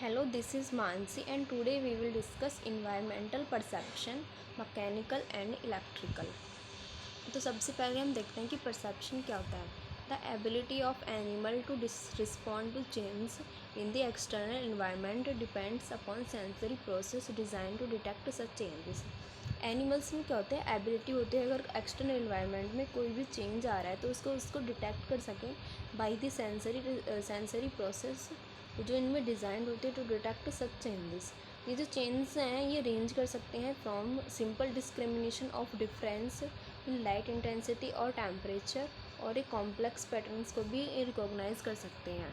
Hello, this is Mansi and today we will discuss environmental perception, mechanical and electrical. तो सबसे पहले हम देखते हैं कि परसेप्शन क्या होता है. The ability of animal to respond to change in the external environment depends upon sensory process design to detect such changes. Animals में क्या होता है, एबिलिटी होती है अगर एक्सटर्नल इन्वायरमेंट में कोई भी चेंज आ रहा है तो उसको डिटेक्ट कर सकें बाई द सेंसरी प्रोसेस जो इनमें डिज़ाइन होते हैं टू डिटेक्ट सच चेंजेस. ये जो चेंजेस हैं ये रेंज कर सकते हैं from simple discrimination of difference in light intensity और टेम्परेचर और एक कॉम्प्लेक्स पैटर्न्स को भी रिकॉग्नाइज कर सकते हैं.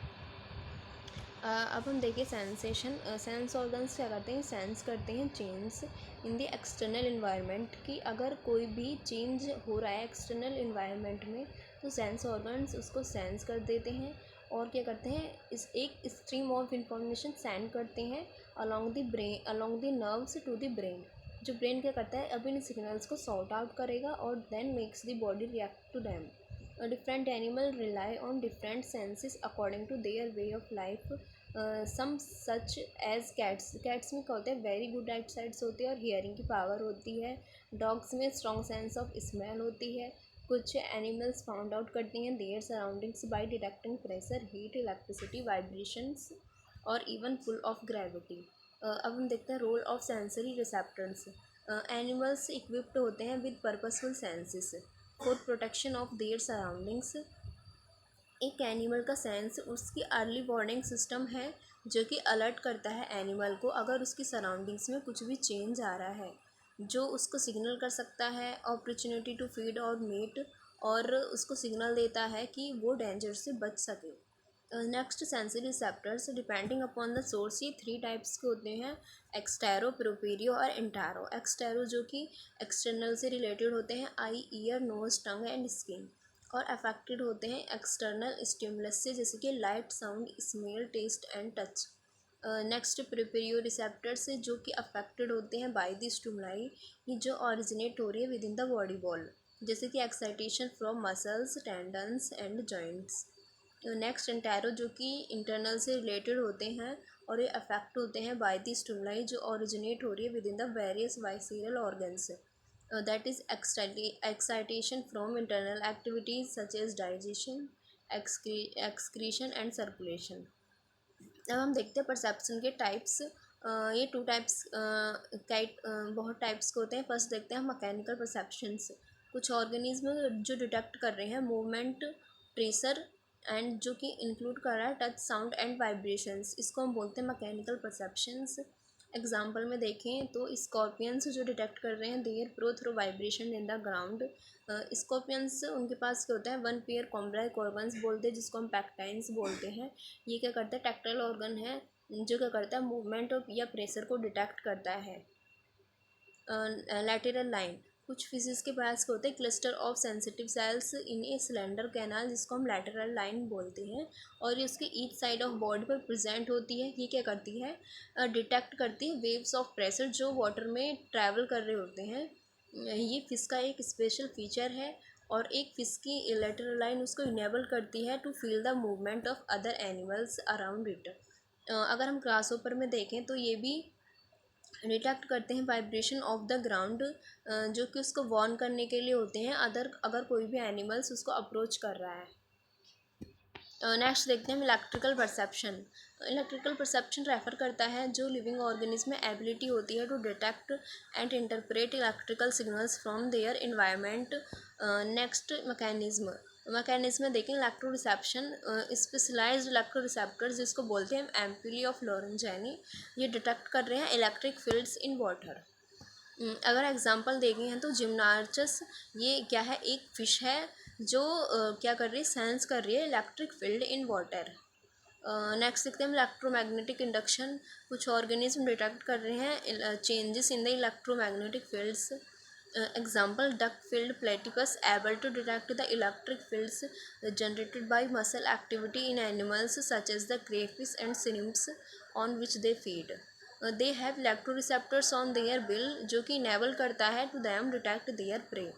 अब हम देखिए सेंसेशन. सेंस ऑर्गन्स क्या करते हैं, सेंस करते हैं change in the external environment की अगर कोई भी चेंज हो रहा है एक्सटर्नल इन्वायरमेंट में तो सेंस ऑर्गन्स उसको सेंस कर देते हैं और क्या करते हैं इस एक स्ट्रीम ऑफ इंफॉर्मेशन सेंड करते हैं along the nerves to the brain. जो ब्रेन क्या करता है अब इन सिग्नल्स को सॉर्ट आउट करेगा और then makes the body react to them. Different animal rely on different senses according to their way of life. Some such as cats में क्या होता है वेरी गुड आइट साइड्स होती है और हियरिंग की पावर होती है. डॉग्स में स्ट्रॉन्ग सेंस ऑफ स्मेल होती है. कुछ एनिमल्स फाउंड आउट करती हैं their surroundings by detecting pressure, heat, electricity, vibrations और इवन पुल ऑफ ग्रेविटी. अब हम देखते हैं role of sensory receptors. Animals equipped होते हैं with purposeful senses for protection of their surroundings. एक एनिमल का सेंस उसकी अर्ली वार्निंग सिस्टम है जो कि अलर्ट करता है एनिमल को अगर उसकी सराउंडिंग्स में कुछ भी चेंज आ रहा है, जो उसको सिग्नल कर सकता है अपॉर्चुनिटी टू फीड और मीट और उसको सिग्नल देता है कि वो डेंजर से बच सके. Next sensory receptors depending upon the source. ये 3 टाइप्स के होते हैं, एक्सटेरो, प्रोपेरियो और इंटारो. एक्सटेरो जो कि एक्सटर्नल से रिलेटेड होते हैं, eye, ear, nose, tongue and skin, और अफेक्टेड होते हैं एक्सटर्नल स्टिमुलस से जैसे कि light, sound, smell, taste and touch. Next proprioreceptors से जो कि अफेक्टेड होते हैं बाय द स्टिमुलाई जो ऑरिजिनेट हो रही है within the body ball जैसे कि excitation from muscles, tendons and joints. Next intero जो कि इंटरनल से रिलेटेड होते हैं और ये अफेक्ट होते हैं बाय द स्टिमुलाई जो ओरिजिनेट हो रही है within the various visceral organs. That is excitation from internal activities such as digestion, excretion and circulation. अब हम देखते हैं परसेप्शन के टाइप्स. ये 2 टाइप्स बहुत टाइप्स के होते हैं. फर्स्ट देखते हैं मैकेनिकल परसेप्शंस. कुछ ऑर्गेनिज्म जो डिटेक्ट कर रहे हैं मूवमेंट, प्रेशर एंड जो कि इंक्लूड कर रहा है टच, साउंड एंड वाइब्रेशंस, इसको हम बोलते हैं मैकेनिकल परसेप्शंस. एग्जाम्पल में देखें तो स्कॉर्पियंस जो डिटेक्ट कर रहे हैं their prey through vibration in the ground. Scorpions उनके पास क्या होता है 1 पेयर कॉम्ब्लाइक ऑर्गन्स बोलते हैं जिसको हम पैक्टाइन्स बोलते हैं. ये क्या करता है टैक्टाइल ऑर्गन है जो क्या करता है मूवमेंट या प्रेशर को डिटेक्ट करता है. लैटेरल लाइन. कुछ फिशेस के पास क्या होते हैं cluster of sensitive sales in a cylinder canal जिसको हम लैटेरल लाइन बोलते हैं और ये उसके ईच साइड ऑफ बॉडी पर प्रेजेंट होती है. ये क्या करती है डिटेक्ट करती है वेव्स ऑफ प्रेशर जो वाटर में ट्रैवल कर रहे होते हैं. ये फिश का एक स्पेशल फीचर है और एक फिश की लैटेरल लाइन उसको इनेबल करती है to feel the movement of other animals around it. अगर हम ग्रासहोपर में देखें तो ये भी डिटेक्ट करते हैं वाइब्रेशन ऑफ द ग्राउंड जो कि उसको वार्न करने के लिए होते हैं अगर कोई भी एनिमल्स उसको अप्रोच कर रहा है. नेक्स्ट देखते हैं electrical perception. Electrical perception refer करता है जो लिविंग ऑर्गेनिज्म में एबिलिटी होती है to detect and interpret electrical signals from their environment. Next mechanism में देखें electro reception. Specialised electro receptors जिसको बोलते हैं एम्पुली ऑफ लॉरेंजानी, ये डिटेक्ट कर रहे हैं इलेक्ट्रिक फील्ड्स इन वाटर. अगर एग्जांपल देखें हैं तो जिम्नार्चस ये क्या है एक फिश है जो क्या कर रही है सेंस कर रही है electric field in water. Next देखते हैं इलेक्ट्रोमैग्नेटिक इंडक्शन. कुछ ऑर्गेनिज्म डिटेक्ट कर रहे हैं changes in the electromagnetic fields. Example duck field platypus able to detect the electric fields generated by muscle activity in animals such as the crayfish and shrimps on which they feed. They have electroreceptors on their bill जो कि enable करता है to them detect their prey.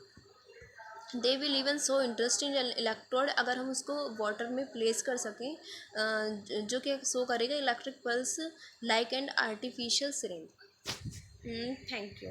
They will even so interest in electrode, अगर हम उसको water में place कर सकें, जो कि शो करेगा electric pulse like and artificial syringe. Thank you.